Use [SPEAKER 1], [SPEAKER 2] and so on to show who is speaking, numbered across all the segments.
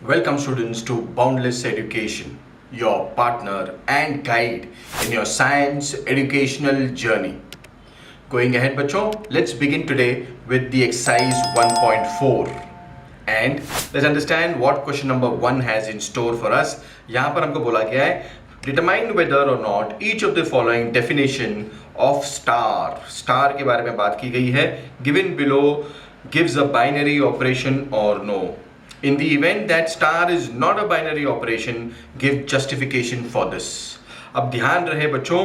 [SPEAKER 1] Welcome students to Boundless Education, your partner and guide in your science educational journey. Going ahead bachcho, let's begin today with the exercise 1.4 and let's understand what question number 1 has in store for us. यहाँ पर हमको बोला गया है determine whether or not each of the following definition of star के बारे में बात की गई है. Given below gives a binary operation or no. In the event that star is not a binary operation, give justification for this. अब ध्यान रहे बच्चों,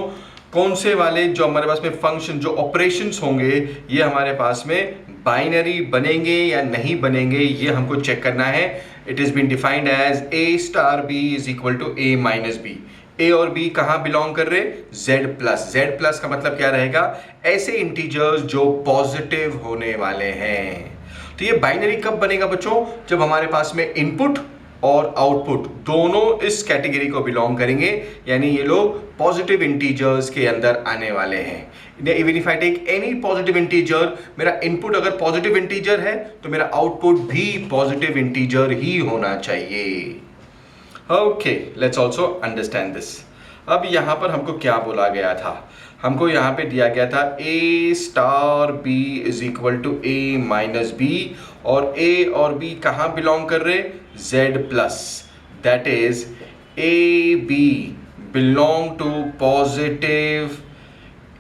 [SPEAKER 1] कौन से वाले जो हमारे पास में फंक्शन जो ऑपरेशंस होंगे ये हमारे पास में बाइनरी बनेंगे या नहीं बनेंगे, ये हमको चेक करना है. It is been defined as a star b is equal to a minus b. a और b कहाँ बिलोंग कर रहे? z plus. z प्लस का मतलब क्या रहेगा? ऐसे इंटीजर्स जो पॉजिटिव होने वाले हैं. तो ये बाइनरी कब बनेगा बच्चों? जब हमारे पास में इनपुट और आउटपुट दोनों इस कैटेगरी को बिलोंग करेंगे, यानी ये लोग पॉजिटिव इंटीजर्स के अंदर आने वाले हैं. Even if I take any positive integer, मेरा इनपुट अगर पॉजिटिव इंटीजर है तो मेरा आउटपुट भी पॉजिटिव इंटीजर ही होना चाहिए. Okay, let's also understand this. अब यहां पर हमको क्या बोला गया था? हमको यहाँ पे दिया गया था a star b is equal to a minus b, और a और b कहाँ बिलोंग कर रहे? z plus. That is a b belong to positive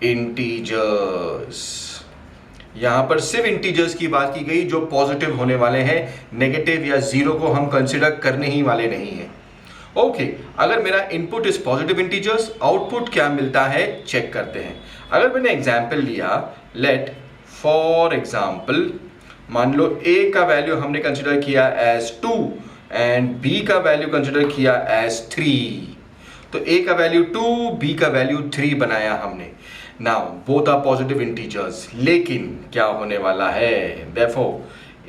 [SPEAKER 1] integers. यहाँ पर सिर्फ इंटीजर्स की बात की गई जो पॉजिटिव होने वाले हैं. नेगेटिव या जीरो को हम कंसिडर करने ही वाले नहीं हैं. ओके, अगर मेरा input is positive integers, output क्या मिलता है चेक करते हैं. अगर मैंने एग्जाम्पल लिया, लेट फॉर एग्जाम्पल मान लो a का वैल्यू हमने कंसिडर किया एज 2 एंड b का वैल्यू कंसिडर किया एज 3. तो a का वैल्यू 2, b का वैल्यू 3 बनाया हमने. Now both are positive integers, लेकिन क्या होने वाला है? Therefore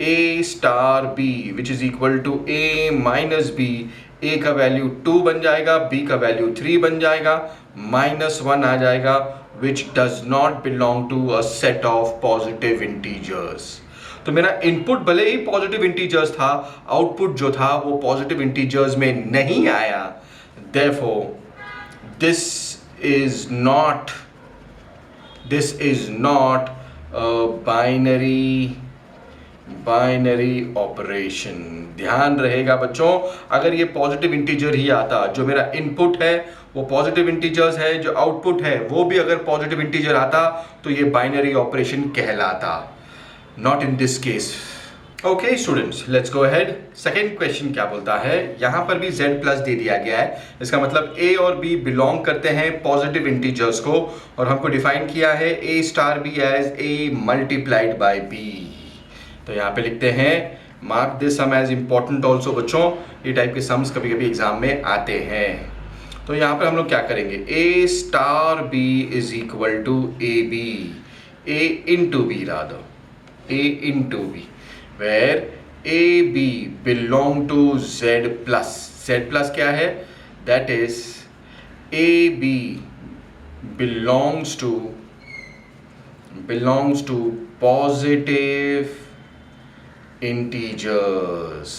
[SPEAKER 1] a star b which is equal to a minus b, a का वैल्यू 2 बन जाएगा, b का वैल्यू 3 बन जाएगा, -1 आ जाएगा, which does not belong to a set of positive integers. तो मेरा इनपुट भले ही पॉजिटिव इंटीजर्स था, आउटपुट जो था वो पॉजिटिव इंटीजर्स में नहीं आया. therefore this is not a binary operation. ध्यान रहेगा बच्चों, अगर ये पॉजिटिव इंटीजर ही आता, जो मेरा इनपुट है वो पॉजिटिव इंटीजर्स है, जो आउटपुट है वो भी अगर पॉजिटिव इंटीजर आता, तो ये बाइनरी ऑपरेशन कहलाता. Not in this case. Okay students, let's go ahead. Second question क्या बोलता है? यहां पर भी z प्लस दे दिया गया है. इसका मतलब a और b बिलोंग करते हैं पॉजिटिव इंटीजर्स को, और हमको डिफाइन किया है a star b as a multiplied by b. तो यहाँ पे लिखते हैं, mark this some as important also बच्चों. ये टाइप के सम्स कभी कभी एग्जाम में आते हैं. तो यहाँ पर हम लोग क्या करेंगे? a star b is equal to a b, a into B rather, a into B, where a b belong to z plus. z plus क्या है? That is a b belongs to positive integers.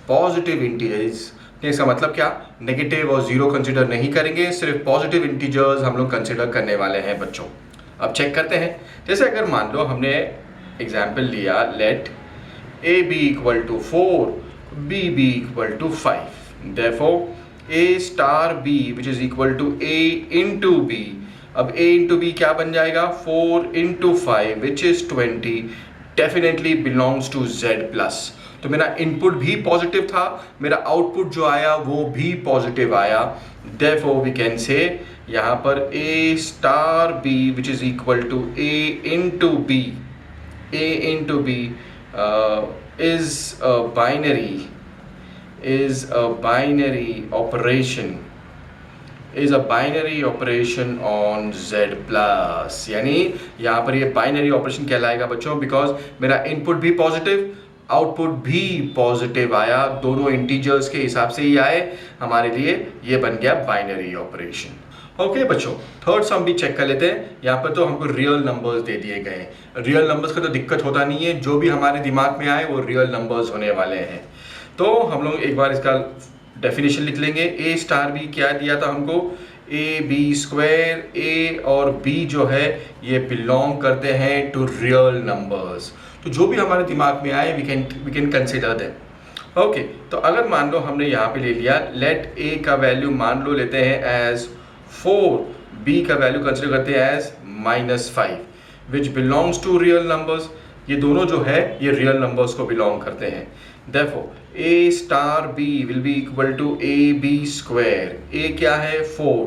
[SPEAKER 1] Positive integers, इसका मतलब क्या? Negative और zero consider नहीं करेंगे, सिर्फ positive integers हम लोग कंसिडर करने वाले हैं बच्चों. अब चेक करते हैं. जैसे अगर मान लो हमने एग्जाम्पल लिया, let a b equal to 4, b b equal to 5. Therefore a star b which is equal to a into b. अब a इंटू b क्या बन जाएगा? 4 into 5 which is 20, definitely belongs to z plus. तो मेरा input भी positive था, मेरा output जो आया वो भी पॉजिटिव आया. देयरफॉर वी कैन से यहाँ पर a star b which is equal to a into b, a into b is a binary operation on z plus. यानी यहाँ पर ये बाइनरी ऑपरेशन कहलाएगा बच्चों, बिकॉज मेरा इनपुट भी पॉजिटिव, आउटपुट भी पॉजिटिव आया, दोनों इंटीजर्स के हिसाब से ही आए. हमारे लिए ये बन गया बाइनरी ऑपरेशन. ओके बच्चों, थर्ड सम भी चेक कर लेते हैं। यहाँ पर तो हमको रियल नंबर्स दे दिए गए हैं। रियल नंबर्स का तो दिक्कत होता नहीं है, जो भी हमारे दिमाग में आए वो रियल नंबर्स होने वाले हैं। तो हम लोग एक बार इसका डेफिनेशन लिख लेंगे। ए स्टार बी क्या दिया था हमको, ए बी स्क्वायर। ए और बी जो है ये बिलोंग करते हैं टू रियल नंबर्स। तो जो भी हमारे दिमाग में आए we can consider them. Okay, तो अगर मान लो हमने यहाँ पे ले लिया, लेट ए का वैल्यू मान लो लेते हैं एज 4, बी का वैल्यू कंसिडर करते हैं as -5, which belongs to real numbers. ये दोनों जो है ये रियल नंबर्स को बिलोंग करते हैं। Therefore, a star b will be equal to ab square. a क्या है 4,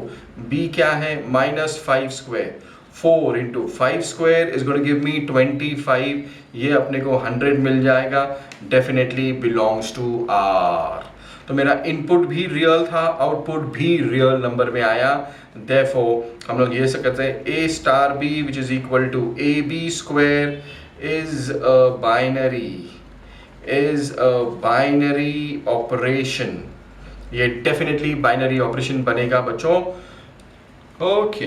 [SPEAKER 1] b क्या है -5 square. 4 into 5 square is going to give me 25. ये अपने को 100 मिल जाएगा। Definitely belongs to R. तो मेरा इनपुट भी रियल था, आउटपुट भी रियल नंबर में आया। Therefore, हम लोग ये सकते हैं a star b which is equal to ab square is a binary operation। ये डेफिनेटली बाइनरी ऑपरेशन बनेगा बच्चों। Okay,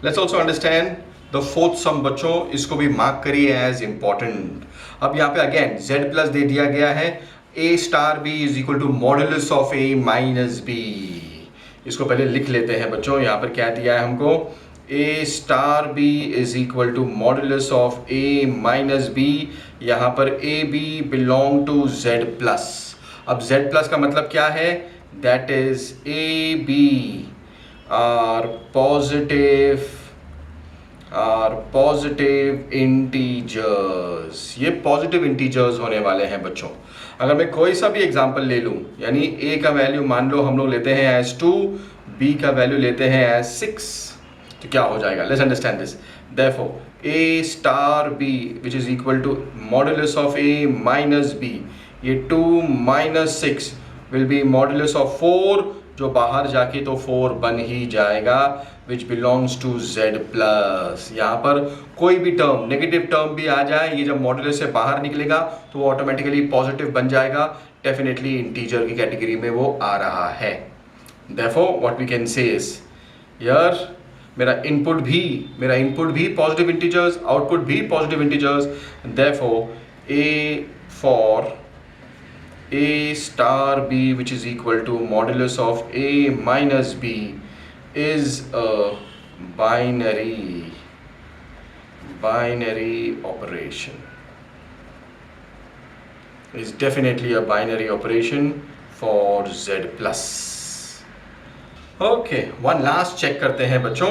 [SPEAKER 1] let's also understand the fourth सम बच्चों, इसको भी मार्क करिए एज इंपॉर्टेंट। अब यहाँ पे अगेन z प्लस दे दिया गया है, a star b is equal to modulus of a minus b। इसको पहले लिख लेते हैं बच्चों। यहाँ पर क्या दिया है हमको, a star b is equal to modulus of a minus b। यहाँ पर a b belong to z plus. अब z प्लस का मतलब क्या है, that is a b are positive integers. ये पॉजिटिव इंटीजर्स होने वाले हैं बच्चों। अगर मैं कोई सा भी एग्जांपल ले लूँ, यानी a का वैल्यू मान लो हम लोग लेते हैं एज 2, b का वैल्यू लेते हैं एज 6, तो क्या हो जाएगा, let's understand this. Therefore, a star b which is equal to modulus of a minus b, ये 2 minus 6 will be modulus of 4, जो बाहर जाके तो 4 बन ही जाएगा, which belongs to z plus। यहाँ पर कोई भी टर्म, नेगेटिव टर्म भी आ जाए, ये जब मॉडुलस से बाहर निकलेगा तो वो ऑटोमेटिकली पॉजिटिव बन जाएगा। डेफिनेटली इंटीजर की कैटेगरी में वो आ रहा है। Therefore, what we can say is, यार मेरा इनपुट भी पॉजिटिव इंटीजर्स, आउटपुट भी positive integers. Therefore, a for a star b which is equal to modulus of a minus b is a binary operation, is definitely a binary operation for z plus। Okay, one last check करते हैं बच्चों।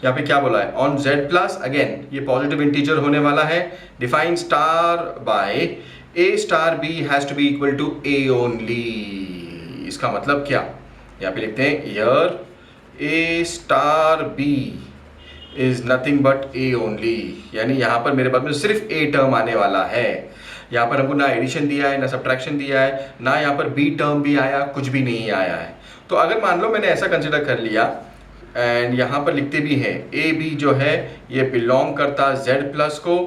[SPEAKER 1] यहाँ पे क्या बोला है, on z plus, again ये positive integer होने वाला है। Define star by a star b has to be equal to a only. इसका मतलब क्या, यहाँ पे लिखते हैं here a star b is nothing but a only, यानी यहाँ पर मेरे पास में सिर्फ a टर्म आने वाला है। यहाँ पर हमको ना एडिशन दिया है, ना सब्ट्रैक्शन दिया है, ना यहाँ पर b टर्म भी आया, कुछ भी नहीं आया है। तो अगर मान लो मैंने ऐसा कंसिडर कर लिया एंड यहाँ पर लिखते भी हैं ए बी जो है ये बिलोंग करता z प्लस को,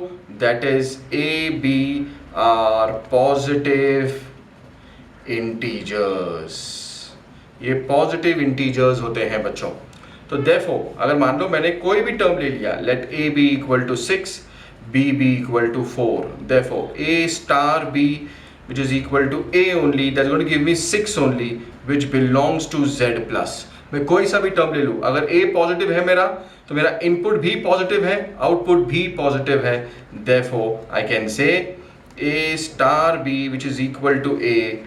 [SPEAKER 1] that is A B are positive integers. ये पॉजिटिव इंटीजर्स होते हैं बच्चों। तो देयरफॉर अगर मान लो मैंने कोई भी टर्म ले लिया, let A B equal to 6, B B equal to 4, therefore A star B which is equal to a only, that's going to give me 6 only, which belongs to z plus। मैं कोई सा भी term ले लूँ, अगर a positive है मेरा तो मेरा इनपुट भी पॉजिटिव है, आउटपुट भी पॉजिटिव है। therefore I can say a star b which is equal to a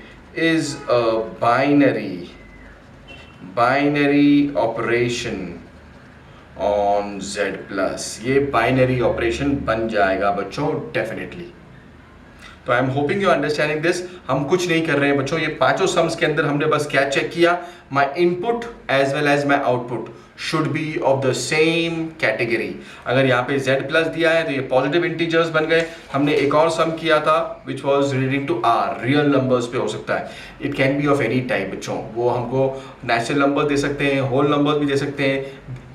[SPEAKER 1] is a binary operation on z plus। ये बाइनरी ऑपरेशन बन जाएगा बच्चों डेफिनेटली। तो I am hoping you understanding this. हम कुछ नहीं कर रहे हैं बच्चों, ये पांचों सम्स के अंदर हमने बस क्या चेक किया, my input as well as my output should be of the same category. अगर यहाँ पे z प्लस दिया है तो ये पॉजिटिव इंटीजर्स बन गए। हमने एक और सम किया था which was relating to r, real numbers पे हो सकता है, it can be of any type बच्चों। वो हमको नेचुरल नंबर दे सकते हैं, होल नंबर्स भी दे सकते हैं,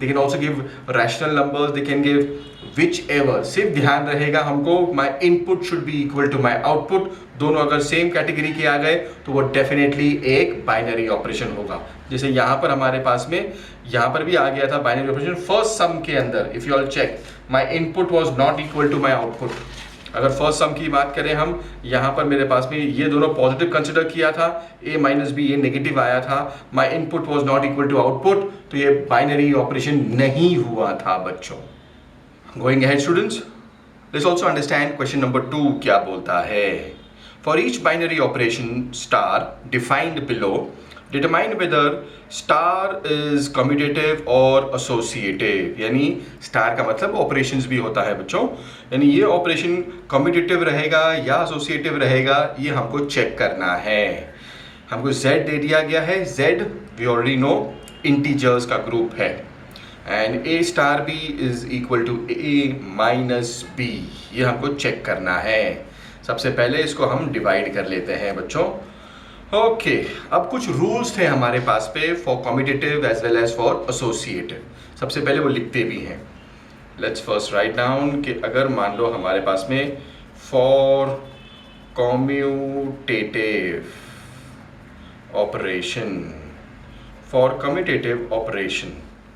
[SPEAKER 1] they can also give rational numbers, they can give whichever. सिर्फ ध्यान रहेगा हमको my input should be equal to my output. दोनों अगर सेम कैटेगरी के आ गए तो वो डेफिनेटली एक बाइनरी ऑपरेशन होगा। जैसे यहाँ पर हमारे पास में यहाँ पर भी आ गया था बाइनरी ऑपरेशन फर्स्ट सम के अंदर। If you all check my input was not equal to my output. अगर फर्स्ट सम की बात करें हम, यहाँ पर मेरे पास में ये दोनों पॉजिटिव कंसिडर किया था, a माइनस बी, ये नेगेटिव आया था, my input was not equal to output, तो ये बाइनरी ऑपरेशन नहीं हुआ था बच्चों। Going ahead students, let's also understand question number 2 क्या बोलता है। For each binary operation star defined below, determine whether star is commutative और एसोसिएटिव। यानी स्टार का मतलब ऑपरेशंस भी होता है बच्चों, यानी ये ऑपरेशन कम्यूटेटिव रहेगा या एसोसिएटिव रहेगा, ये हमको चेक करना है। हमको z दे दिया गया है, z we already know integers का ग्रुप है, and a star b is equal to a minus b, ये हमको चेक करना है। सबसे पहले इसको हम डिवाइड कर लेते हैं बच्चों। ओके, अब कुछ रूल्स थे हमारे पास पे for commutative as well as for associative. सबसे पहले वो लिखते भी हैं। लेट्स फर्स्ट राइट डाउन कि अगर मान लो हमारे पास में for commutative operation, for commutative operation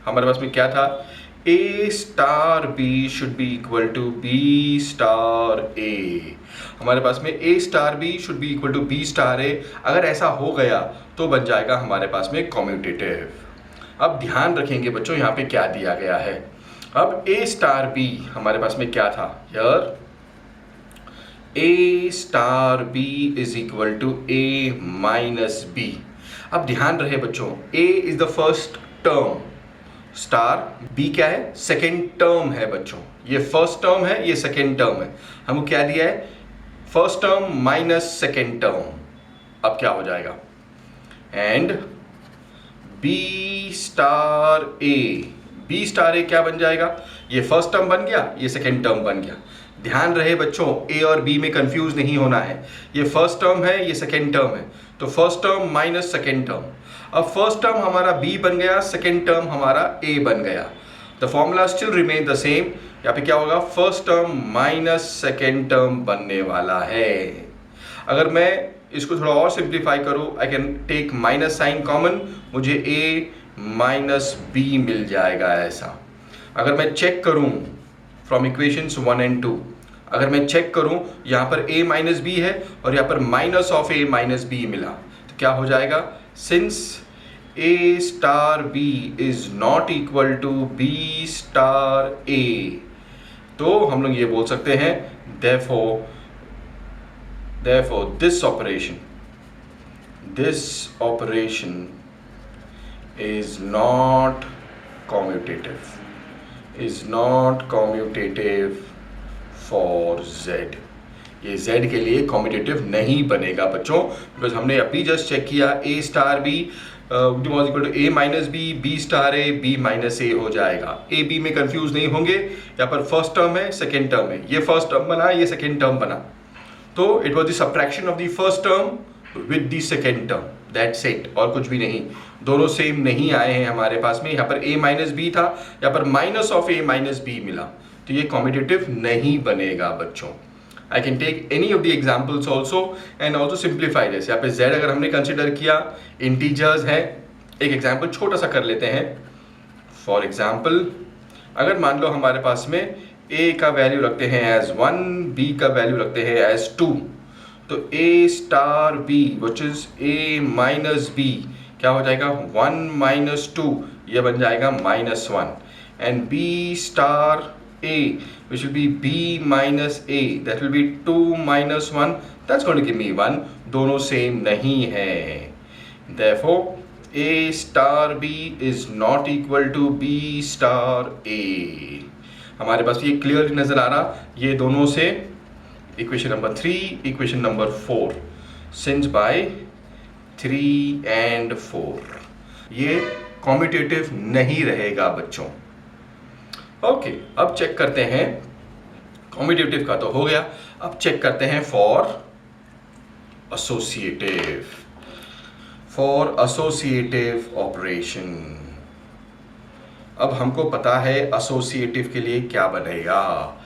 [SPEAKER 1] हमारे पास में क्या था, a star b should be equal to b star a। हमारे पास में a star b should be equal to b star a। अगर ऐसा हो गया तो बन जाएगा हमारे पास में कम्यूटेटिव। अब ध्यान रखेंगे बच्चों यहाँ पे क्या दिया गया है। अब a स्टार b हमारे पास में क्या था, here a star b is equal to a minus b। अब ध्यान रहे बच्चों, a is the first term, star b क्या है, सेकेंड टर्म है बच्चों। ये फर्स्ट टर्म है, ये सेकेंड टर्म है। हमको क्या दिया है, first term minus second term. अब क्या हो जाएगा, and b star a, b star a क्या बन जाएगा, ये फर्स्ट टर्म बन गया, ये सेकेंड टर्म बन गया। ध्यान रहे बच्चों, a और b में कंफ्यूज नहीं होना है। ये फर्स्ट टर्म है, ये सेकेंड टर्म है, तो first term minus second term. अब फर्स्ट टर्म हमारा b बन गया, सेकेंड टर्म हमारा a बन गया। The formula still remain the same. यहाँ पे क्या होगा, first term minus second term बनने वाला है। अगर मैं इसको थोड़ा और सिंप्लीफाई करूँ, I can take minus sign common, मुझे a माइनस b मिल जाएगा ऐसा। अगर मैं चेक करूँ फ्रॉम इक्वेशंस 1 and 2, अगर मैं चेक करूँ यहाँ पर a माइनस बी है और यहाँ पर minus of a minus b मिला, तो क्या हो जाएगा, since a star b is not equal to b star a, तो हम लोग ये बोल सकते हैं therefore this operation is not commutative for z। ये z के लिए कम्यूटेटिव नहीं बनेगा बच्चों, बिकॉज हमने अभी जस्ट चेक किया a star b equal to a minus b, b star a, b minus a हो जाएगा। a b में कंफ्यूज नहीं होंगे, यहाँ पर फर्स्ट टर्म है, सेकेंड टर्म है, ये फर्स्ट टर्म बना, ये सेकेंड टर्म बना, तो it was the subtraction of the first term with the second term, that's it, और कुछ भी नहीं। दोनों सेम नहीं आए हैं हमारे पास में, यहाँ पर a माइनस b था, यहाँ पर minus of a minus b मिला, तो ये कम्यूटेटिव नहीं बनेगा बच्चों। I can take any of the examples also and also simplify this। यहाँ पे z अगर हमने कंसिडर किया, इंटीजर्स है, एक एग्जाम्पल छोटा सा कर लेते हैं। फॉर एग्जाम्पल, अगर मान लो हमारे पास में a का वैल्यू रखते हैं एज 1, b का वैल्यू रखते हैं एज 2, तो a star b which is a minus b क्या हो जाएगा, 1 माइनस 2, ये बन जाएगा -1, and b star a which will be b minus a, that will be 2 minus 1, that's going to give me 1। दोनों सेम नहीं है, therefore a star b is not equal to b star a। हमारे पास ये clearly नजर आ रहा, ये दोनों से equation number 3, equation number 4, since by 3 and 4 ये कम्यूटेटिव नहीं रहेगा बच्चों। ओके, अब चेक करते हैं, कम्यूटेटिव का तो हो गया, अब चेक करते हैं फॉर एसोसिएटिव ऑपरेशन। अब हमको पता है एसोसिएटिव के लिए क्या बनेगा,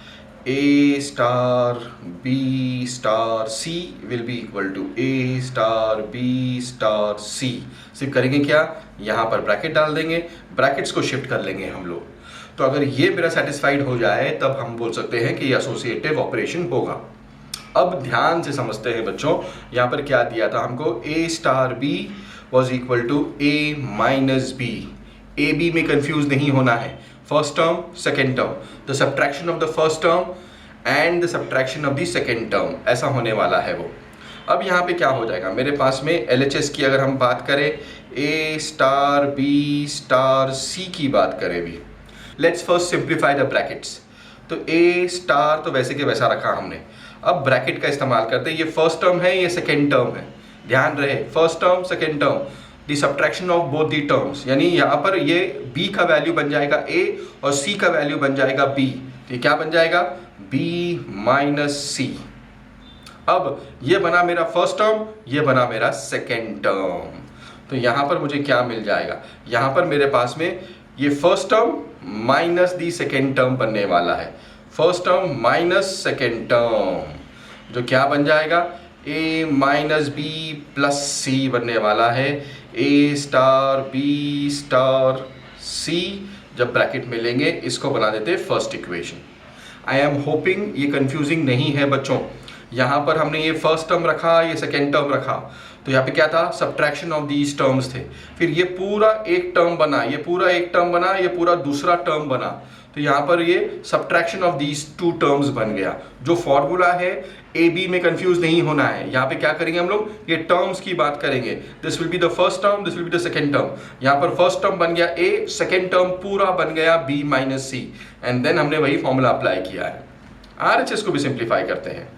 [SPEAKER 1] A star B star C will be equal to A star B star C। सिर्फ करेंगे क्या, यहाँ पर ब्रैकेट डाल देंगे, ब्रैकेट्स को शिफ्ट कर लेंगे हम लोग। तो अगर ये मेरा सेटिस्फाइड हो जाए तब हम बोल सकते हैं कि ये एसोसिएटिव ऑपरेशन होगा। अब ध्यान से समझते हैं बच्चों, यहाँ पर क्या दिया था हमको, A star B was equal to A minus B। A B में कंफ्यूज नहीं होना है, first term second term, the subtraction of the first term and the subtraction of the second term, ऐसा होने वाला है वो। अब यहाँ पे क्या हो जाएगा, मेरे पास में LHS की अगर हम बात करें, A star B star C की बात करें भी, let's first simplify the brackets. तो A स्टार तो वैसे के वैसा रखा हमने, अब ब्रैकेट का इस्तेमाल करते हैं। ये फर्स्ट टर्म है, ये सेकेंड टर्म है, ध्यान रहे, first term second term, the subtraction of both the terms, यानी यहाँ पर ये B का वैल्यू बन जाएगा A और C का वैल्यू बन जाएगा B। तो ये क्या बन जाएगा, B माइनस C। अब ये बना मेरा फर्स्ट टर्म, ये बना मेरा सेकेंड टर्म। तो यहाँ पर मुझे क्या मिल जाएगा, यहाँ पर मेरे पास में ये first term minus the second term बनने वाला है, first term minus second term, जो क्या बन जाएगा, A minus B plus C बनने वाला है, A star B star C। जब ब्रैकेट में लेंगे इसको बना देते हैं first equation. I am hoping ये कंफ्यूजिंग नहीं है बच्चों। यहाँ पर हमने ये फर्स्ट टर्म रखा, ये सेकेंड टर्म रखा, तो यहाँ पे क्या था, सब्ट्रैक्शन ऑफ दीज टर्म्स थे, फिर ये पूरा एक टर्म बना, ये पूरा एक टर्म बना, ये पूरा दूसरा टर्म बना, तो यहाँ पर ये subtraction of these two terms बन गया। जो फॉर्मूला है ए बी में कंफ्यूज नहीं होना है, यहाँ पे क्या करेंगे हम लोग, ये टर्म्स की बात करेंगे, this will be the first term, this will be the second term. यहाँ पर फर्स्ट टर्म बन गया A, सेकेंड टर्म पूरा बन गया B minus C, and then हमने वही फॉर्मूला अप्लाई किया है। RHS को भी सिंप्लीफाई करते हैं।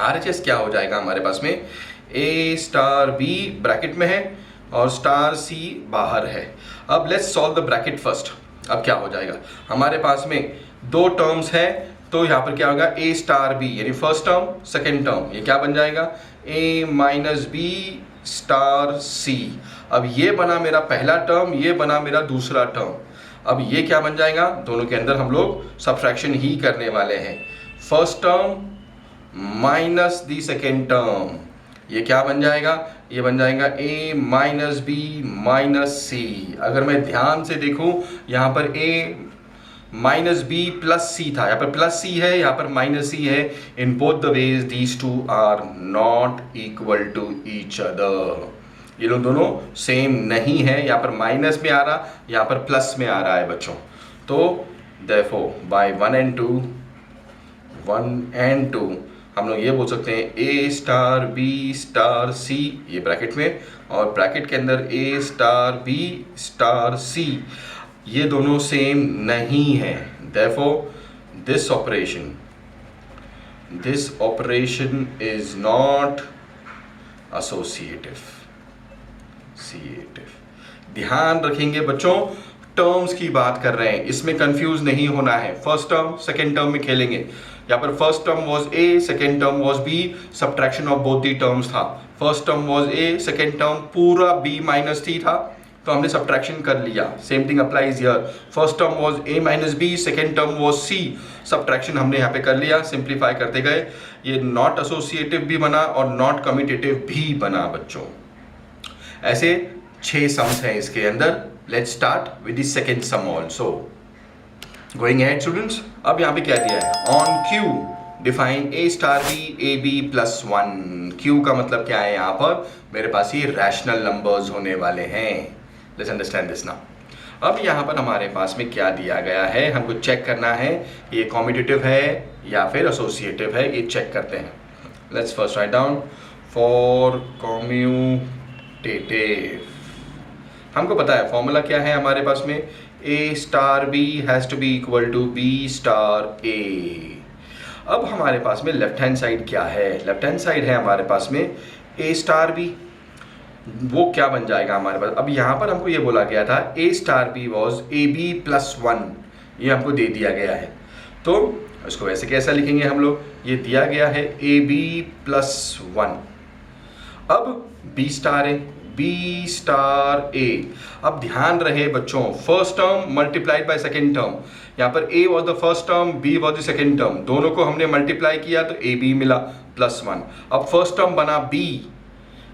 [SPEAKER 1] RHS क्या हो जाएगा हमारे पास में, A स्टार B ब्रैकेट में है और स्टार C बाहर है। अब let's solve the bracket first. अब क्या हो जाएगा, हमारे पास में दो टर्म्स है, तो यहाँ पर क्या होगा, A स्टार B यानी फर्स्ट टर्म सेकेंड टर्म, ये क्या बन जाएगा, A minus B star C। अब ये बना मेरा पहला टर्म, ये बना मेरा दूसरा टर्म। अब ये क्या बन जाएगा, दोनों के अंदर हम लोग सब्ट्रैक्शन ही करने वाले हैं, first term minus the second term, ये क्या बन जाएगा, ये बन जाएगा A minus B minus C। अगर मैं ध्यान से देखूं, यहाँ पर A minus B plus C था, यहाँ पर प्लस C है, यहाँ पर माइनस C है। In both the ways these two are not equal to each other, ये लोग दोनों सेम नहीं है, यहाँ पर माइनस में आ रहा, यहाँ पर प्लस में आ रहा है बच्चों। तो देयरफॉर बाय 1 and 2 हम लोग ये बोल सकते हैं A star B star C, ये ब्रैकेट में, और ब्रैकेट के अंदर A star B star C, ये दोनों सेम नहीं है। Therefore this operation is not associative. ध्यान रखेंगे बच्चों, टर्म्स की बात कर रहे हैं, इसमें कंफ्यूज नहीं होना है। फर्स्ट टर्म सेकेंड टर्म में खेलेंगे, यहाँ पर first term was A, second term was B, subtraction of both the terms था। First term was A, second term पूरा B माइनस T था, तो हमने सब्ट्रैक्शन कर लिया। Same thing applies here, first term was A minus B, second term was C, subtraction हमने यहाँ पे कर लिया, सिंप्लीफाई करते गए, ये नॉट एसोसिएटिव भी बना और नॉट कम्यूटेटिव भी बना बच्चों। ऐसे 6 सम्स हैं इसके अंदर। Let's start with the second sum also. Going ahead students, अब यहाँ पे क्या दिया है, on Q define A star B A B plus 1। Q का मतलब क्या है, यहाँ पर मेरे पास ये रैशनल नंबर्स होने वाले हैं। Let's understand this now. अब यहाँ पर हमारे पास में क्या दिया गया है, हमको चेक करना है ये कॉम्यूटेटिव है या फिर एसोसिएटिव है, ये चेक करते हैं। Let's first right down for commutative. हमको पता है फॉर्मूला क्या है हमारे पास में, A star B has to be equal to B star A। अब हमारे पास में लेफ्ट हैंड साइड क्या है, लेफ्ट हैंड साइड है हमारे पास में A स्टार B, वो क्या बन जाएगा हमारे पास। अब यहाँ पर हमको ये बोला गया था A star B was AB plus 1, ये हमको दे दिया गया है, तो इसको वैसे कैसा लिखेंगे हम लोग, ये दिया गया है AB प्लस 1। अब B स्टार है, बी स्टार ए। अब ध्यान रहे बच्चों, first term multiplied by second term, यहाँ पर A was the first term, B was the second term, दोनों को हमने मल्टीप्लाई किया तो ए बी मिला +1। अब फर्स्ट टर्म बना बी,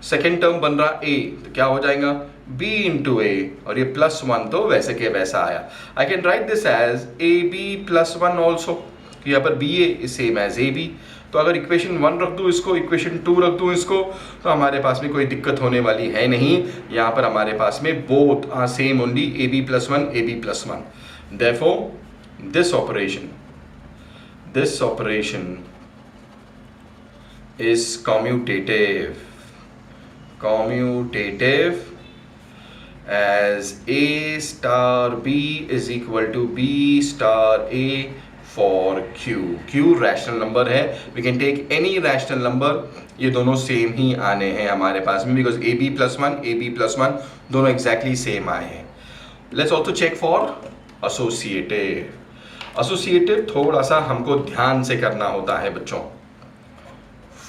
[SPEAKER 1] सेकेंड टर्म बन रहा ए, तो क्या हो जाएगा b इंटू ए, और ये +1 तो वैसे के वैसा आया। I can write this as A B +1 also, यहाँ पर B A is same as A B. तो अगर इक्वेशन 1 रख दूँ इसको, इक्वेशन 2 रख दूँ इसको, तो हमारे पास में कोई दिक्कत होने वाली है नहीं। यहाँ पर हमारे पास में both are same only, A B +1 A B +1। Therefore this operation is commutative as a star b is equal to b star a for q rational number है, we can take any rational number, ये दोनों same ही आने हैं हमारे पास में, because A B +1 दोनों exactly same आए हैं। Let's also check for associative थोड़ा सा हमको ध्यान से करना होता है बच्चों।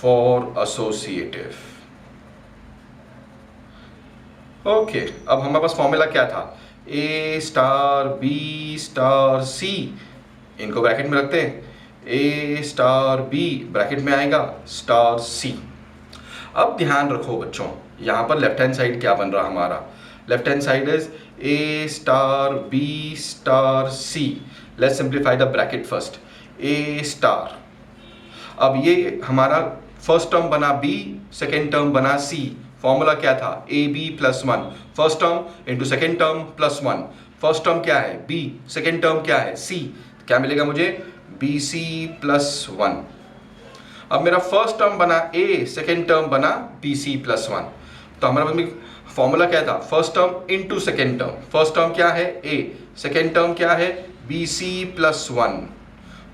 [SPEAKER 1] फॉर एसोसिएटिव ओके, अब हमारे पास फॉर्मूला क्या था, ए स्टार बी स्टार सी, इनको ब्रैकेट में रखते हैं, ए स्टार बी ब्रैकेट में आएगा स्टार सी। अब ध्यान रखो बच्चों, यहाँ पर लेफ्ट हैंड साइड क्या बन रहा हमारा, left hand side is A star B star C. Let's simplify the bracket first, A star, अब ये हमारा फर्स्ट टर्म बना बी, सेकेंड टर्म बना सी, फॉर्मूला क्या था A B +1, first term into second term +1, first term क्या है B, second term क्या है सी, क्या मिलेगा मुझे बी सी +1। अब मेरा फर्स्ट टर्म बना ए, सेकेंड टर्म बना बी सी +1, तो हमारे पास में फॉर्मूला क्या था, first term into second term, first term क्या है ए, सेकेंड टर्म क्या है बी सी +1,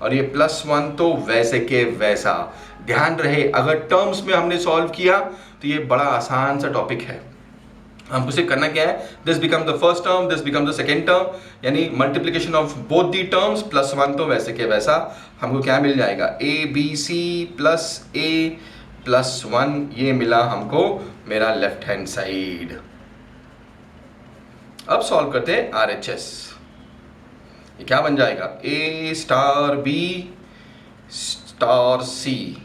[SPEAKER 1] और ये +1 तो वैसे के वैसा। ध्यान रहे अगर टर्म्स में हमने सॉल्व किया तो ये बड़ा आसान सा टॉपिक है। हमको सिर्फ करना क्या है, this become the first term, this become the second term, यानी multiplication of both the terms, +1 तो वैसे के वैसा। हमको क्या मिल जाएगा, ए बी सी प्लस ए +1, ये मिला हमको मेरा लेफ्ट हैंड साइड। अब सॉल्व करते हैं RHS, ये क्या बन जाएगा, A star B star C.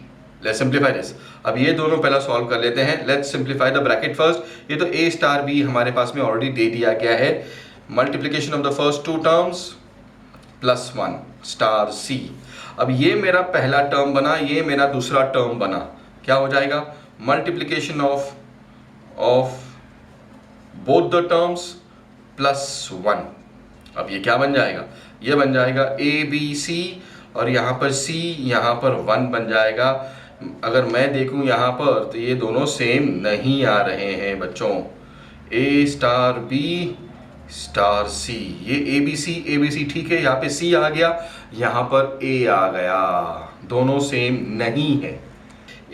[SPEAKER 1] Let's simplify this, अब ये दोनों पहला सॉल्व कर लेते हैं। Let's simplify the bracket first, ये तो ए स्टार बी हमारे पास में ऑलरेडी दे दिया गया है, multiplication of the first 2 terms +1 star C. अब ये मेरा पहला टर्म बना, ये मेरा दूसरा टर्म बना, क्या हो जाएगा, multiplication of both the terms +1। अब ये क्या बन जाएगा, ये बन जाएगा ए बी सी, और यहाँ पर सी, यहाँ पर 1 बन जाएगा। अगर मैं देखूँ यहाँ पर तो ये दोनों सेम नहीं आ रहे हैं बच्चों, ए स्टार बी स्टार सी, ये ए बी सी ठीक है, यहाँ पे सी आ गया, यहाँ पर ए आ गया, दोनों सेम नहीं है।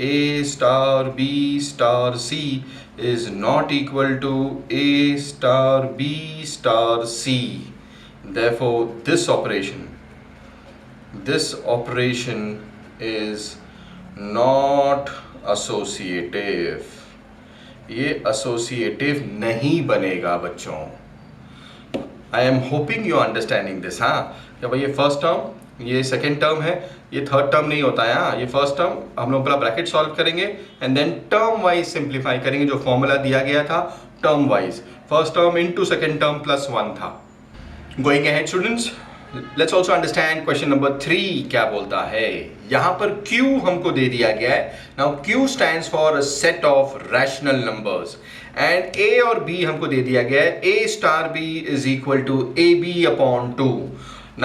[SPEAKER 1] A star B star C is not equal to A star B star C. Therefore, this operation is not associative. ये associative नहीं बनेगा बच्चों। I am hoping you are understanding this, हाँ, क्या भाई ये फर्स्ट टर्म, ये सेकेंड टर्म है, ये थर्ड टर्म नहीं होता है, हाँ, ये फर्स्ट टर्म हम लोग पहला ब्रैकेट सॉल्व करेंगे and then term wise simplify करेंगे, जो फॉर्मूला दिया गया था term wise, first term into second term +1 था। Going ahead students, let's also understand question number 3 क्या बोलता है। यहाँ पर Q हमको दे दिया गया है। Now Q stands for a set of rational numbers and A और B हमको दे दिया गया है, A star B is equal to AB upon 2।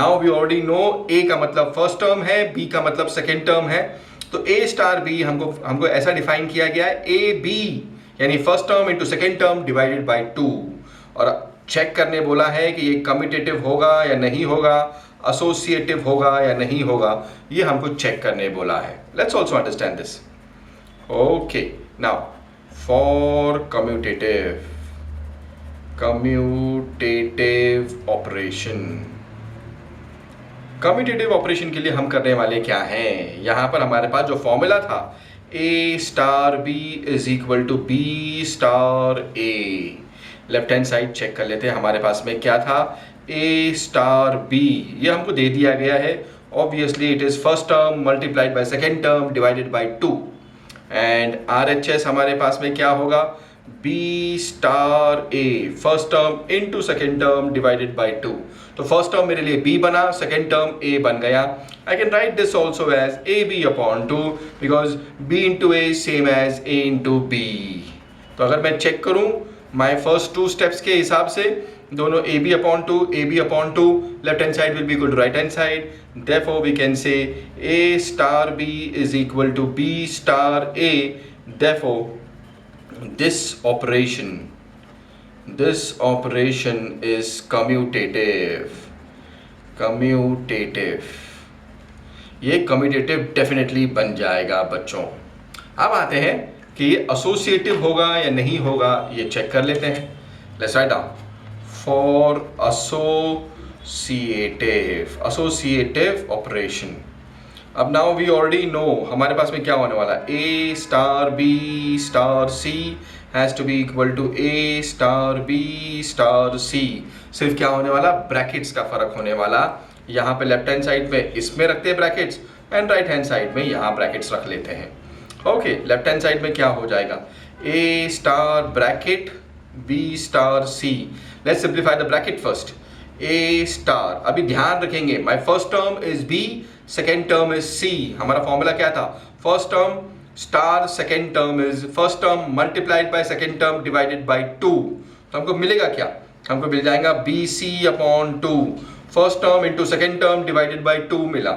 [SPEAKER 1] Now we already know A का मतलब फर्स्ट टर्म है, B का मतलब सेकेंड टर्म है, तो A star B हमको ऐसा डिफाइन किया गया है, AB यानी first term into second term divided by 2, और चेक करने बोला है कि ये कम्यूटेटिव होगा या नहीं होगा, एसोसिएटिव होगा या नहीं होगा, ये हमको चेक करने बोला है। Let's also understand this. Okay, now for commutative operation के लिए हम करने वाले क्या हैं, यहाँ पर हमारे पास जो फॉर्मूला था A star B is equal to B star A. Left hand side check कर लेते हैं, हमारे पास में क्या था, ए स्टार बी, ये हमको दे दिया गया है। Obviously it is first term multiplied by second term divided by 2 and RHS हमारे पास में क्या होगा, B star A first term into second term divided by 2। तो फर्स्ट टर्म मेरे लिए b बना, सेकेंड टर्म a बन गया। I can write this also as AB/2 because b into a same as a into b. तो अगर मैं check करूं माई फर्स्ट 2 स्टेप्स के हिसाब से, दोनों AB/2 left hand side will be equal to right hand side, therefore we can say a star b is equal to b star a, therefore this operation is commutative। ये commutative definitely बन जाएगा बच्चों। अब आते हैं कि ये associative होगा या नहीं होगा, ये चेक कर लेते हैं। Let's write down for associative operation। अब नाउ वी ऑलरेडी नो हमारे पास में क्या होने वाला है, A star B star C has to be equal to A star B star C. सिर्फ क्या होने वाला, ब्रैकेट्स का फर्क होने वाला। यहाँ पे लेफ्ट हैंड साइड में इसमें रखते हैं brackets and right hand side में यहाँ ब्रैकेट्स रख लेते हैं। ओके, लेफ्ट हैंड साइड में क्या हो जाएगा, A star bracket B star C. Let's simplify the bracket first, A star. अभी ध्यान रखेंगे my first term is B, second term is C. हमारा फॉर्मूला क्या था, first term star second term is first term multiplied by second term divided by 2। तो हमको मिलेगा क्या, हमको मिल जाएगा BC/2 first term into second term divided by 2 मिला।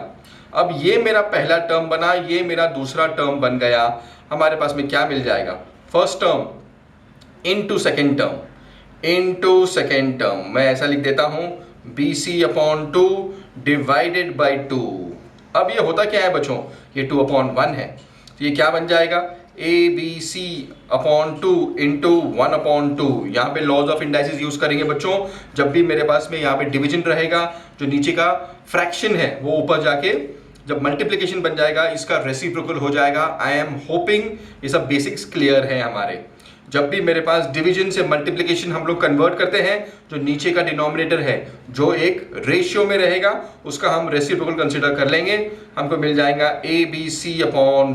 [SPEAKER 1] अब ये मेरा पहला टर्म बना, ये मेरा दूसरा टर्म बन गया। हमारे पास में क्या मिल जाएगा, first term into second term into second term, मैं ऐसा लिख देता हूं BC/2 डिवाइडेड बाय 2। अब ये होता क्या है बच्चों, ये 2/1 है, तो ये क्या बन जाएगा, ABC/2 इंटू 1/2। यहाँ पे लॉज ऑफ इंडाइसिस यूज करेंगे बच्चों। जब भी मेरे पास में यहाँ पे डिवीजन रहेगा, जो नीचे का फ्रैक्शन है वो ऊपर जाके जब मल्टीप्लिकेशन बन जाएगा इसका रेसिप्रोकल हो जाएगा। आई एम होपिंग ये सब बेसिक्स क्लियर है हमारे। जब भी मेरे पास डिवीजन से मल्टीप्लिकेशन हम लोग कन्वर्ट करते हैं, जो नीचे का डिनोमिनेटर है जो एक रेशियो में रहेगा उसका हम रेसिप्रोकल कंसीडर कर लेंगे। हमको मिल जाएगा ABC/4,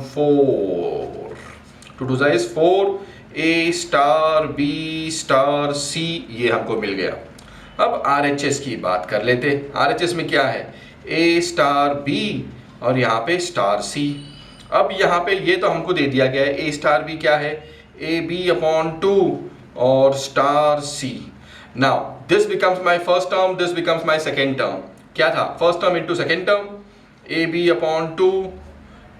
[SPEAKER 1] 2 2 is 4, A star B star C, ये हमको मिल गया। अब RHS की बात कर लेते। RHS में क्या है, A स्टार B और यहाँ पे स्टार C। अब यहाँ पे ये तो हमको दे दिया गया है, A स्टार B क्या है, AB/2 और star C। Now this becomes my first term, this becomes my second term. क्या था, first term into second term, AB/2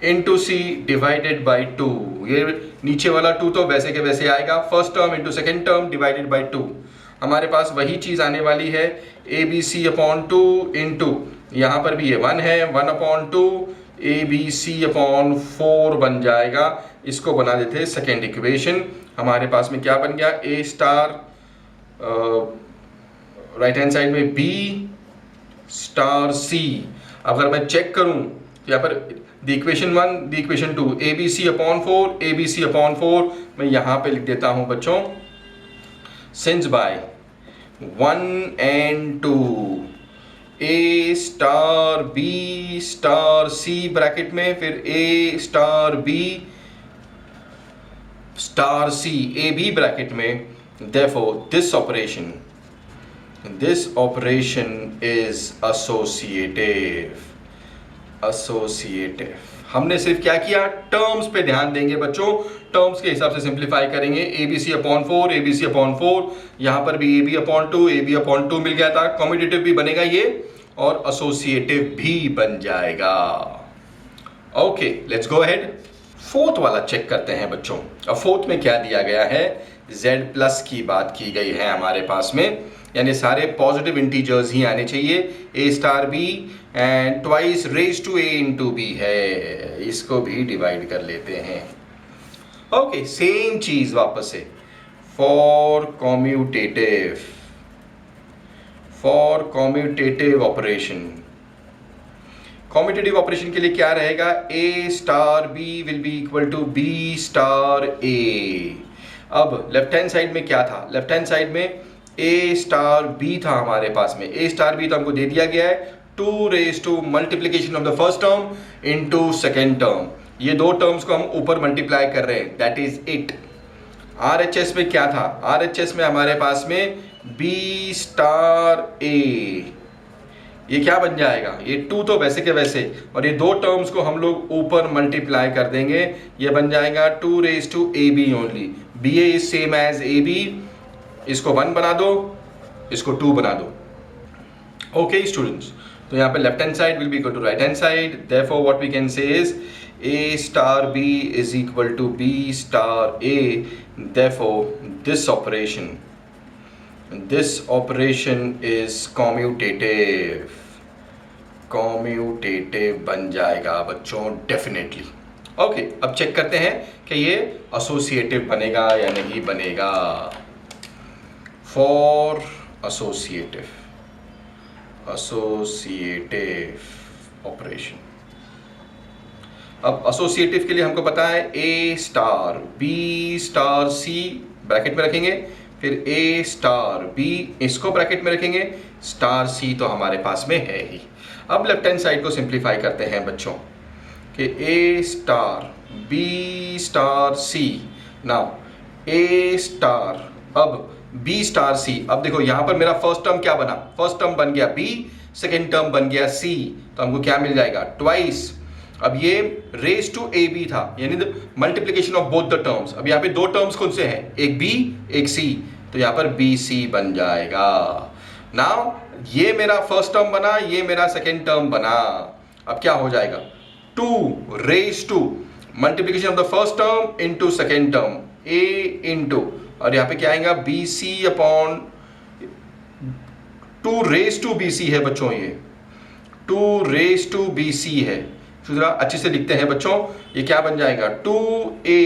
[SPEAKER 1] into C divided by 2। ये नीचे वाला 2 तो वैसे के वैसे आएगा, first term into second term divided by 2। हमारे पास वही चीज़ आने वाली है, ABC/2 इंटू यहाँ पर भी ये 1 है, 1/2 ABC/4 बन जाएगा। इसको बना देते हैं सेकेंड इक्वेशन। हमारे पास में क्या बन गया, A star right hand side में B स्टार C। अगर मैं चेक करूं यहाँ पर the equation 1 the equation 2, ABC/4 मैं यहाँ पे लिख देता हूं बच्चों, since by 1 and 2 A star B star C bracket में, फिर A star B star C AB bracket में। therefore this operation is associative। हमने सिर्फ क्या किया, टर्म्स पे ध्यान देंगे बच्चों, टर्म्स के हिसाब से सिंप्लीफाई करेंगे। ABC/4 यहाँ पर भी AB/2 मिल गया था, कम्यूटेटिव भी बनेगा ये और एसोसिएटिव भी बन जाएगा। Okay, let's go ahead. Fourth वाला चेक करते हैं बच्चों। अब फोर्थ में क्या दिया गया है, Z+ की बात की गई है हमारे पास में, यानी सारे पॉजिटिव इंटीजर्स ही आने चाहिए। A star B and twice raise to A into B है, इसको भी डिवाइड कर लेते हैं। ओके, सेम चीज वापस से for commutative operation. Commutative operation के लिए क्या रहेगा, A star B will be equal to B star A. अब लेफ्ट हैंड साइड में क्या था, लेफ्ट हैंड साइड में ए स्टार बी था हमारे पास में, ए स्टार बी तो हमको दे दिया गया है 2 raise to multiplication of the first term into second term. ये दो टर्म्स को हम ऊपर मल्टीप्लाई कर रहे हैं, दैट इज इट। RHS में क्या था, RHS में हमारे पास में बी स्टार ए, ये क्या बन जाएगा, ये 2 तो वैसे के वैसे, और ये दो टर्म्स को हम लोग ऊपर मल्टीप्लाई कर देंगे, ये बन जाएगा 2 raise to A B only. B A is same as A B, इसको 1 बना दो, इसको 2 बना दो। ओके स्टूडेंट्स, तो यहाँ पे left hand side will be equal to right hand side, therefore what we can say is a star b is equal to b star a, therefore this operation is commutative बन जाएगा बच्चों definitely. Okay, अब check करते हैं कि ये associative बनेगा या नहीं बनेगा। फॉर एसोसिएटिव ऑपरेशन, अब एसोसिएटिव के लिए हमको पता है A star B star C bracket में रखेंगे, फिर ए स्टार बी इसको ब्रैकेट में रखेंगे, स्टार सी तो हमारे पास में है ही। अब लेफ्ट हैंड साइड को सिंप्लीफाई करते हैं बच्चों कि ए स्टार बी स्टार सी, नाउ ए स्टार अब बी स्टार सी। अब देखो यहाँ पर मेरा फर्स्ट टर्म क्या बना, फर्स्ट टर्म बन गया बी, सेकेंड टर्म बन गया सी, तो हमको क्या मिल जाएगा, ट्वाइस। अब ये रेज टू ए बी था, यानी multiplication of both the terms. अब यहाँ पे दो टर्म्स कौन से हैं, एक बी एक सी, तो यहाँ पर बी सी बन जाएगा। नाउ ये मेरा फर्स्ट टर्म बना, ये मेरा सेकेंड टर्म बना। अब क्या हो जाएगा, 2 raise to multiplication of the first term into second term, A into, और यहाँ पे क्या आएगा, B C upon 2 raise to B C है बच्चों, ये 2 रेज टू बी सी है। जरा अच्छे से लिखते हैं बच्चों, ये क्या बन जाएगा 2a,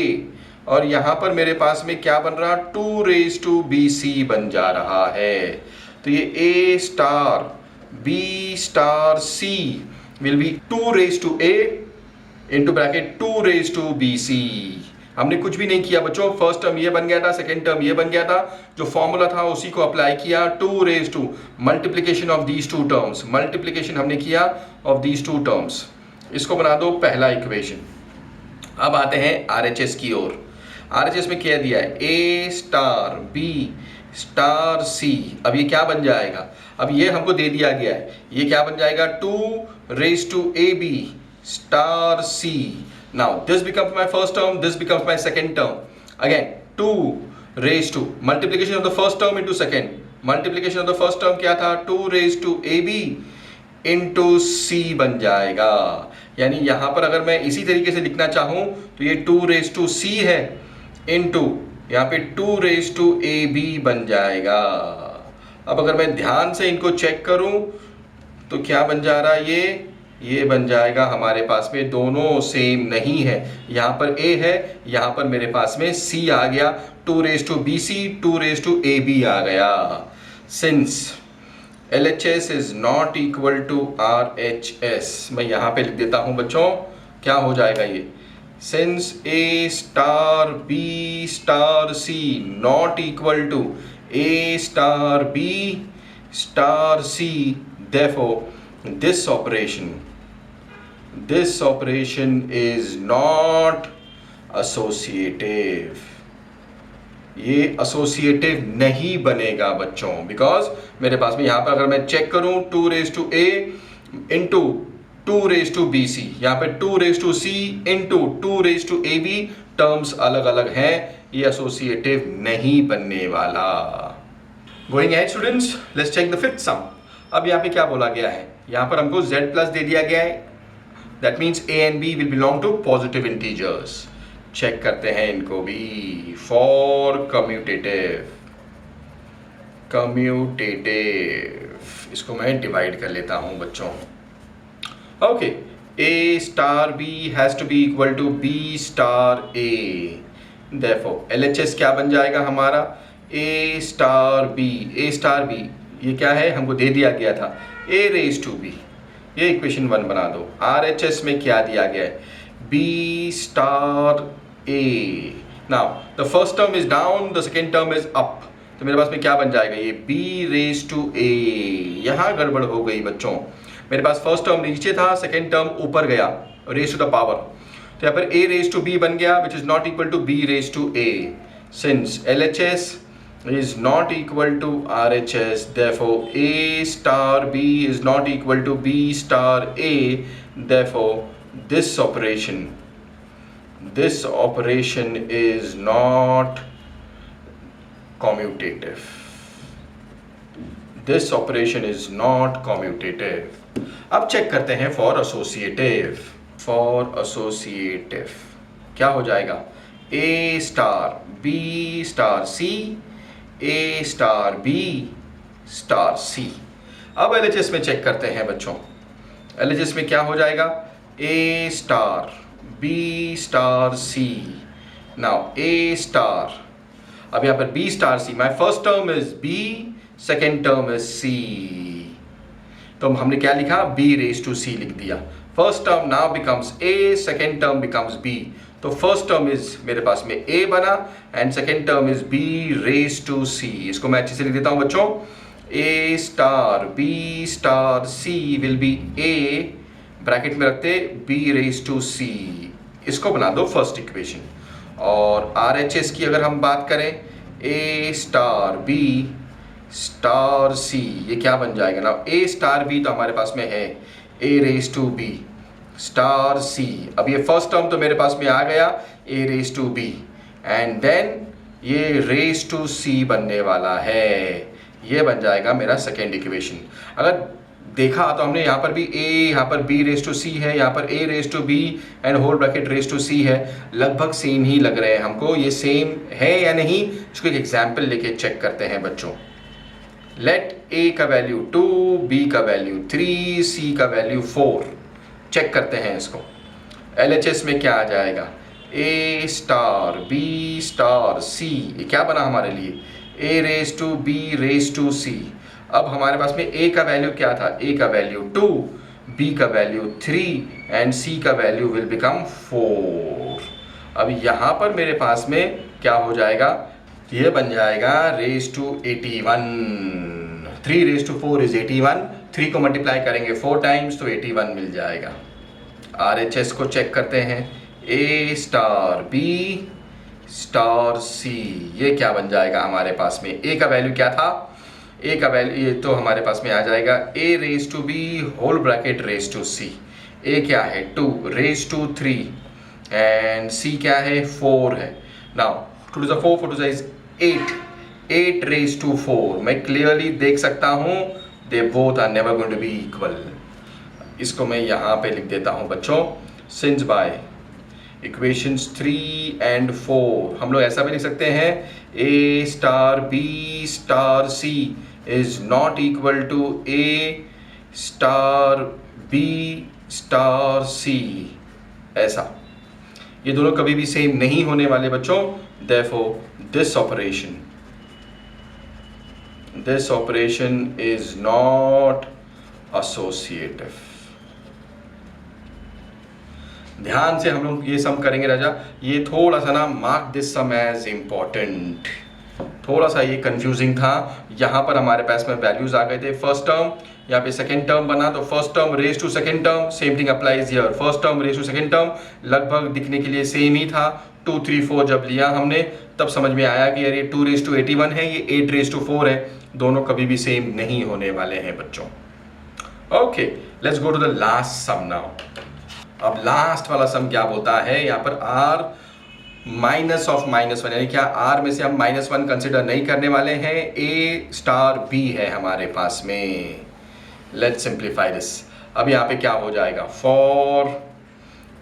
[SPEAKER 1] और यहाँ पर मेरे पास में क्या बन रहा, 2 रेज टू बी सी बन जा रहा है। तो ये a star b star c will be 2 raise to a into bracket 2 raise to B c. हमने कुछ भी नहीं किया बच्चों, फर्स्ट टर्म ये बन गया था, सेकेंड टर्म ये बन गया था, जो फॉर्मूला था उसी को अप्लाई किया, 2 raise to multiplication of these two terms, multiplication हमने किया ऑफ दीज टू टर्म्स, इसको बना दो पहला इक्वेशन। अब आते हैं RHS की ओर। RHS में क्या दिया है, A star B star C। अब ये क्या बन जाएगा, अब ये हमको दे दिया गया है, ये क्या बन जाएगा 2 raise to AB star C। Now this becomes my first term, this becomes my second term, again 2 raise to multiplication of the first term into second, multiplication of the first term क्या था, 2 raise to AB into C बन जाएगा। यानी यहां पर अगर मैं इसी तरीके से लिखना चाहूं तो ये 2 रेज टू सी है इंटू यहाँ पे 2 रेज टू ए बी बन जाएगा। अब अगर मैं ध्यान से इनको चेक करूं तो क्या बन जा रहा है, ये बन जाएगा हमारे पास में दोनों सेम नहीं है, यहाँ पर a है, यहाँ पर मेरे पास में c आ गया, 2 raise to B C 2 raise to A B आ गया। Since LHS is not equal to RHS, मैं यहाँ पे लिख देता हूँ बच्चों, क्या हो जाएगा ये, since A star B star C not equal to A star B star C, therefore this operation is not associative, ये एसोसिएटिव नहीं बनेगा बच्चों, बिकॉज मेरे पास में यहाँ पर अगर मैं चेक करूँ 2 raise to A into 2 raise to B C, यहाँ पे 2 raise to C into 2 raise to A B, terms अलग अलग हैं, ये एसोसिएटिव नहीं बनने वाला। Going ahead students, let's check the fifth sum. अब यहाँ पे क्या बोला गया है, यहाँ पर हमको z प्लस दे दिया गया है, that means a and b will belong to positive integers. Check करते हैं इनको भी। फॉर कम्यूटेटिव इसको मैं डिवाइड कर लेता हूं बच्चों। Okay, a star b has to be equal to b star a, therefore LHS क्या बन जाएगा हमारा, a स्टार b ये क्या है, हमको दे दिया गया था a रेज टू b, ये इक्वेशन 1 बना दो। RHS में क्या दिया गया है, B star A। Now the first term is down, the second term is up, तो मेरे पास में क्या बन जाएगा, ये B रेज टू A। यहाँ गड़बड़ हो गई बच्चों, मेरे पास फर्स्ट टर्म नीचे था, सेकेंड टर्म ऊपर गया रेज टू द पावर, तो यहाँ पर A रेज टू B बन गया, which is not equal to B raise to A। Since LHS is not equal to RHS, therefore A star B is not equal to B star A, therefore this operation is not commutative. This operation is not commutative. अब check करते हैं for associative. For associative क्या हो जाएगा, A star B star C, A star B star C। अब LHS में check करते हैं बच्चों, LHS में क्या हो जाएगा, A star B star C। Now A star, अब यहाँ पर B star C, my first term is B, second term is C, तो हमने क्या लिखा, B रेज टू C लिख दिया। First term now becomes A, second term becomes B, तो फर्स्ट टर्म इज मेरे पास में A बना and second term is B raise to C। इसको मैं अच्छे से लिख देता हूं बच्चों, A star B star C will B A, bracket में रखते B रेज टू C। इसको बना दो फर्स्ट इक्वेशन। और RHS की अगर हम बात करें, A star B star C, ये क्या बन जाएगा ना, A स्टार B तो हमारे पास में है A raise to B star C। अब ये फर्स्ट टर्म तो मेरे पास में आ गया A raise to B, and then ये रेज टू C बनने वाला है, ये बन जाएगा मेरा सेकेंड इक्वेशन। अगर देखा तो हमने यहाँ पर भी A, यहाँ पर B रेज टू C है, यहाँ पर A raise to B and whole bracket raise to C है, लगभग सेम ही लग रहे हैं हमको। ये सेम है या नहीं, इसको एक एग्जाम्पल लेके चेक करते हैं बच्चों। लेट A का वैल्यू 2, B का वैल्यू 3, C का वैल्यू 4। चेक करते हैं इसको। LHS में क्या आ जाएगा, A star B star C, ये क्या बना हमारे लिए, A raise to B raise to C। अब हमारे पास में A का वैल्यू क्या था, A का वैल्यू 2, B का वैल्यू 3 एंड C का वैल्यू विल बिकम 4। अब यहाँ पर मेरे पास में क्या हो जाएगा, ये बन जाएगा raise to 81। 3 raise to 4 is 81, 3 को मल्टीप्लाई करेंगे 4 टाइम्स तो 81 मिल जाएगा। RHS को चेक करते हैं, A star B star C, ये क्या बन जाएगा हमारे पास में, A का वैल्यू क्या था, A का वैल्यू ये तो हमारे पास में आ जाएगा A raise to B whole bracket raise to C। A क्या है 2 रेज टू 3 एंड C क्या है 4 है। Now 2 to the 4, 4 to the is 8 raise to 4। मैं क्लियरली देख सकता हूँ they both are never going to be equal. इसको मैं यहाँ पे लिख देता हूँ बच्चों, सिंस बाय इक्वेशंस 3 and 4 हम लोग ऐसा भी लिख सकते हैं, A star B star C is not equal to A star B star C। ऐसा ये दोनों कभी भी सेम नहीं होने वाले बच्चों। Therefore this operation is not associative। ध्यान से हम लोग ये सम करेंगे राजा, ये थोड़ा सा ना mark this some as important. थोड़ा सा ये कंफ्यूजिंग था, यहाँ पर हमारे पास में वैल्यूज आ गए थे, फर्स्ट टर्म यहाँ पे सेकेंड टर्म बना, तो first term raise to second term, same thing applies here, first term raise to second term लगभग दिखने के लिए सेम ही था। 2, 3, 4 जब लिया हमने तब समझ में आया कि यार ये 2 रेज टू 81 है, ये 8 रेज टू 4 है, दोनों कभी भी सेम नहीं होने वाले हैं बच्चों। Okay, let's go to the last sum now. अब लास्ट वाला सम क्या बोलता है, यहाँ पर r माइनस ऑफ -1, यानी क्या r में से हम -1 कंसिडर नहीं करने वाले हैं, A स्टार B है हमारे पास में। Let's simplify this. अब यहाँ पे क्या हो जाएगा, for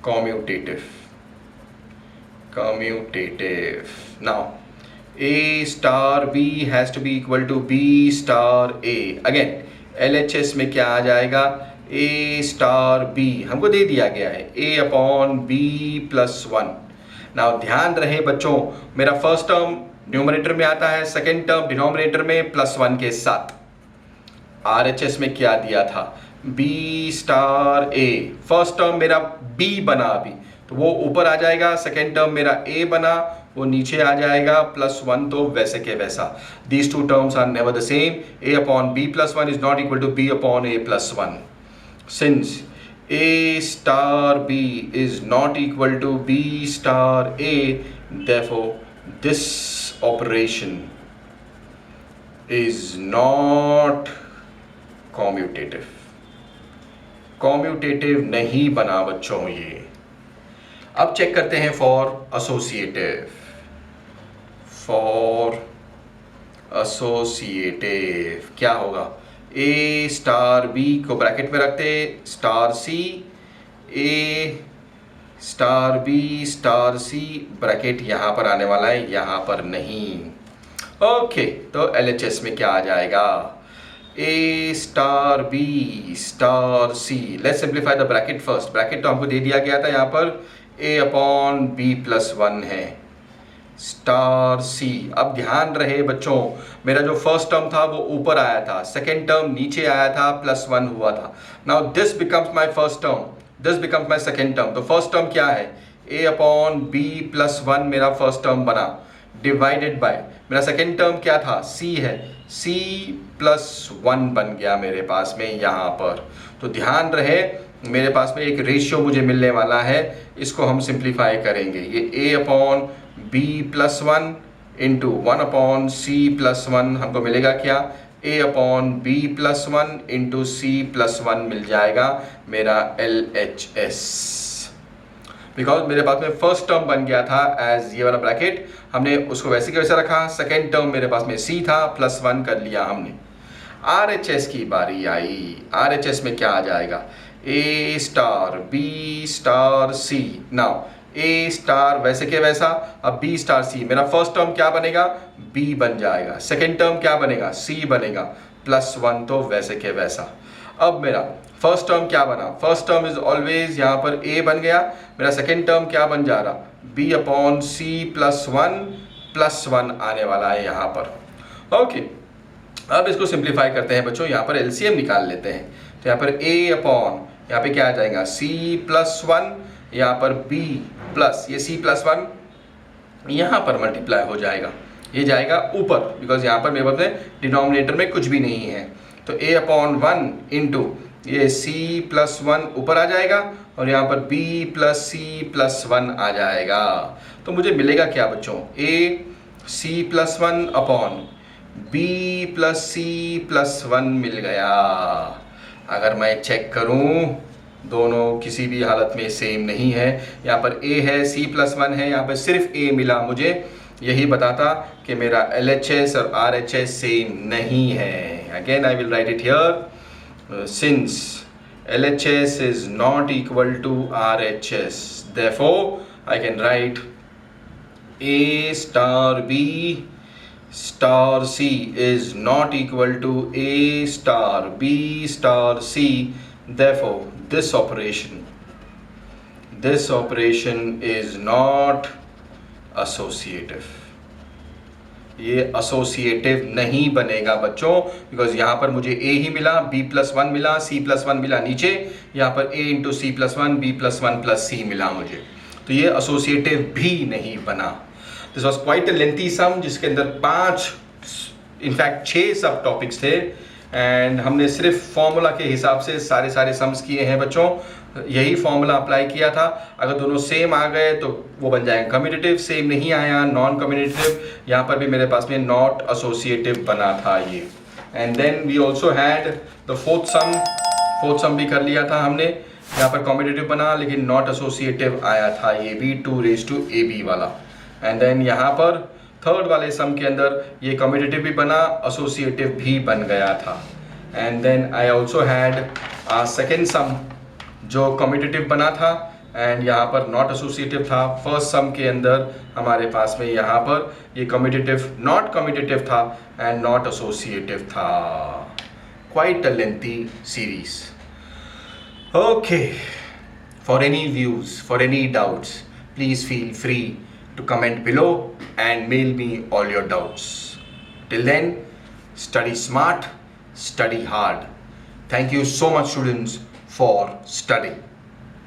[SPEAKER 1] commutative now A star B has to be equal to B star A। Again LHS में क्या आ जाएगा, A स्टार B हमको दे दिया गया है A upon B plus 1। Now ध्यान रहे बच्चों, मेरा फर्स्ट टर्म न्यूमरेटर में आता है, सेकेंड टर्म डिनोमिनेटर में +1 के साथ। RHS में क्या दिया था, B star A, first term मेरा बी बना अभी, तो वो ऊपर आ जाएगा, सेकेंड टर्म मेरा ए बना, वो नीचे आ जाएगा, +1 तो वैसे के वैसा। These two terms are never the same. A upon B plus one is not equal to b upon a plus one. Since A star B is not equal to B star A, therefore this operation is not commutative. Commutative नहीं बना बच्चों ये। अब check करते हैं for associative. For associative क्या होगा? ए star B को ब्रैकेट में रखते, स्टार सी, ए स्टार बी स्टार सी, ब्रैकेट यहाँ पर आने वाला है, यहाँ पर नहीं। ओके, तो LHS में क्या आ जाएगा? A star B star C. Let's simplify the bracket first. Bracket तो हमको दे दिया गया था, यहाँ पर A upon B plus one है, स्टार सी। अब ध्यान रहे बच्चों, मेरा जो फर्स्ट टर्म था वो ऊपर आया था, सेकेंड टर्म नीचे आया था, +1 हुआ था। Now this becomes my first term, this becomes my second term. तो फर्स्ट टर्म क्या है? ए अपॉन बी प्लस वन मेरा फर्स्ट टर्म बना, डिवाइडेड बाय मेरा सेकेंड टर्म क्या था? सी है, सी प्लस वन बन गया मेरे पास में यहाँ पर। तो ध्यान रहे मेरे पास में एक रेशियो मुझे मिलने वाला है, इसको हम सिंप्लीफाई करेंगे। ये A upon B plus one into 1 upon C plus one हमको मिलेगा क्या? A upon B plus one into C plus one मिल जाएगा मेरा LHS। बिकॉज मेरे पास में फर्स्ट टर्म बन गया था एज ये वाला ब्रैकेट, हमने उसको वैसे के वैसे रखा। सेकेंड टर्म मेरे पास में सी था, +1 कर लिया हमने। RHS की बारी आई। RHS में क्या आ जाएगा? A star B star C. Now A star वैसे के वैसा, अब बी स्टार सी। मेरा फर्स्ट टर्म क्या बनेगा? बी बन जाएगा। सेकेंड टर्म क्या बनेगा? सी बनेगा, +1 तो वैसे के वैसा। अब मेरा फर्स्ट टर्म क्या बना? फर्स्ट टर्म इज ऑलवेज यहाँ पर ए बन गया। मेरा सेकेंड टर्म क्या बन जा रहा? बी अपॉन सी +1 आने वाला है यहाँ पर। ओके, अब इसको सिंप्लीफाई करते हैं बच्चों, यहाँ पर LCM निकाल लेते हैं। तो यहाँ पर ए अपॉन यहाँ पे क्या आ जाएगा? सी +1, यहाँ पर बी प्लस ये सी +1 यहाँ पर मल्टीप्लाई हो जाएगा, ये जाएगा ऊपर, बिकॉज यहाँ पर मेरे पास में डिनोमिनेटर में कुछ भी नहीं है। तो ए अपॉन 1 इंटू ये सी +1 ऊपर आ जाएगा, और यहाँ पर बी प्लस सी +1 आ जाएगा। तो मुझे मिलेगा क्या बच्चों? ए सी +1 अपॉन बी प्लस सी +1 मिल गया। अगर मैं चेक करूँ, दोनों किसी भी हालत में सेम नहीं है। यहाँ पर a है, c +1 है, यहाँ पर सिर्फ a मिला मुझे, यही बताता कि मेरा LHS और RHS सेम नहीं है। Again I will write it here, since LHS is not equal to RHS, therefore I can write A star B star C is not equal to A star B star C, therefore this operation is not associative। ये associative नहीं बनेगा बच्चों, because यहाँ पर मुझे a ही मिला, b +1 मिला, c +1 मिला नीचे, यहाँ पर a into C +1 b +1 + c मिला मुझे, तो ये एसोसिएटिव भी नहीं बना। This was quite a lengthy sum, जिसके अंदर 5 इनफैक्ट 6 सब टॉपिक्स थे, एंड हमने सिर्फ फॉर्मूला के हिसाब से सारे समस किए हैं बच्चों। यही फॉर्मूला अप्लाई किया था। अगर दोनों सेम आ गए तो वो बन जाएंगे कम्यूटेटिव, सेम नहीं आया नॉन कम्यूटेटिव। यहाँ पर भी मेरे पास में नॉट एसोसिएटिव बना था ये। And then we also had the fourth sum भी कर लिया था हमने, यहाँ पर कम्यूटेटिव बना लेकिन नॉट एसोसिएटिव आया था, ये भी 2ab वाला। एंड देन यहाँ पर थर्ड वाले सम के अंदर ये कम्यूटेटिव भी बना, एसोसिएटिव भी बन गया था। And then I also had second sum जो कम्यूटेटिव बना था एंड यहाँ पर नॉट एसोसिएटिव था। फर्स्ट सम के अंदर हमारे पास में यहाँ पर ये कम्यूटेटिव नॉट कम्यूटेटिव था एंड नॉट एसोसिएटिव था। Quite a lengthy series. Okay, for any views, for any doubts, please feel free to comment below and mail me all your doubts. Till then, study smart, study hard. Thank you so much, students, for studying.